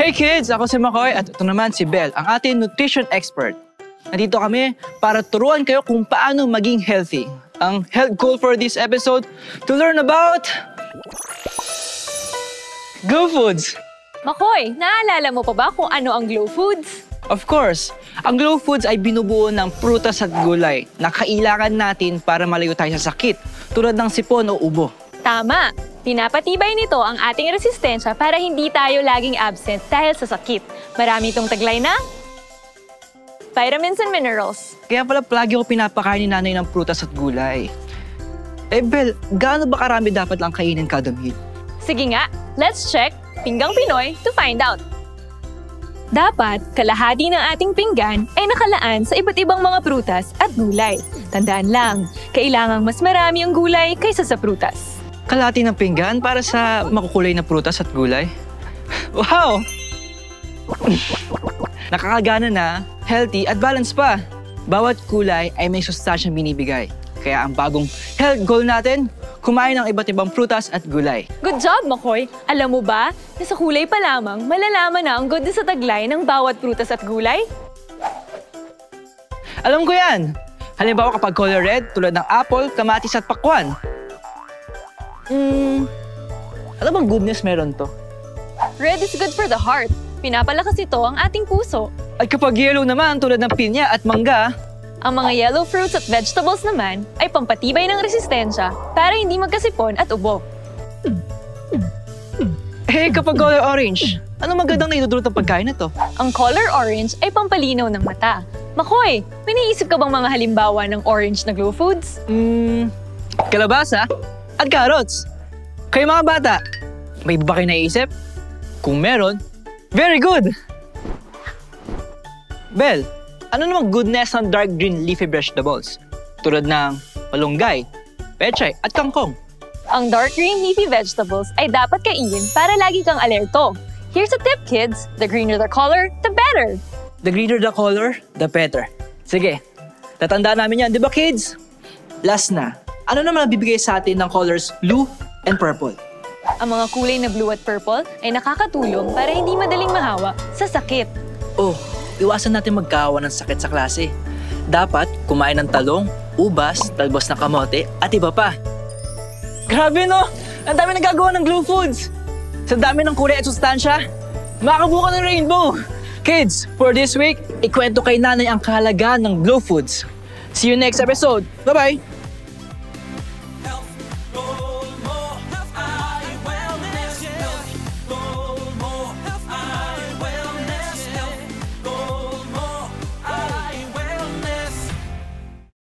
Hey kids! Ako si McCoy at ito naman si Belle, ang ating nutrition expert. Nandito kami para turuan kayo kung paano maging healthy. Ang health goal for this episode, to learn about Glow Foods. McCoy, naalala mo pa ba kung ano ang Glow Foods? Of course, ang Glow Foods ay binubuo ng prutas at gulay na kailangan natin para malayo tayo sa sakit, tulad ng sipon o ubo. Tama! Pinapatibay nito ang ating resistensya para hindi tayo laging absent dahil sa sakit. Marami itong taglay na vitamins and minerals. Kaya pala palagi ko pinapakain ni nanay ng prutas at gulay. Eh Belle, gaano ba karami dapat lang kainin kada meal? Sige nga, let's check Pinggang Pinoy to find out. Dapat, kalahati ng ating pinggan ay nakalaan sa iba't ibang mga prutas at gulay. Tandaan lang, kailangang mas marami ang gulay kaysa sa prutas. Kalahati ng pinggan para sa makukulay na prutas at gulay? Wow! Nakakagana na, healthy at balanced pa. Bawat kulay ay may sustansyang binibigay. Kaya ang bagong health goal natin, kumain ng iba't ibang prutas at gulay. Good job, McCoy! Alam mo ba, na sa kulay pa lamang, malalaman na ang good sa taglay ng bawat prutas at gulay? Alam ko yan! Halimbawa kapag color red, tulad ng apple, kamatis at pakwan. Ano bang goodness meron to? Red is good for the heart. Pinapalakas ito ang ating puso. At kapag yellow naman, tulad ng pinya at mangga, Ang mga yellow fruits at vegetables naman ay pampatibay ng resistensya para hindi magkasipon at ubo. eh kapag color orange, ano magandang naidudulot ng pagkain na to? Ang color orange ay pampalinaw ng mata. McCoy, may naisip ka bang mga halimbawa ng orange na Glow Foods? Kalabasa at carrots. Kayo mga bata, may iba ba kayo naisip? Kung meron, very good! Belle, ano namang goodness ng dark green leafy vegetables? Tulad ng malunggay, pechay at kangkong. Ang dark green leafy vegetables ay dapat kainin para lagi kang alerto. Here's a tip, kids. The greener the color, the better. The greener the color, the better. Sige, tatandaan namin yan, di ba kids? Last na, ano naman ang bibigay sa atin ng colors blue and purple? Ang mga kulay na blue at purple ay nakakatulong para hindi madaling mahawa sa sakit. Oh, iwasan natin magkahawa ng sakit sa klase. Dapat kumain ng talong, ubas, talbos ng kamote at iba pa. Grabe no! Ang dami nagagawa ng Glow Foods! Sa dami ng kulay at sustansya, makabuo ka ng rainbow! Kids, for this week, ikwento kay nanay ang kahalagaan ng Glow Foods. See you next episode. Bye-bye!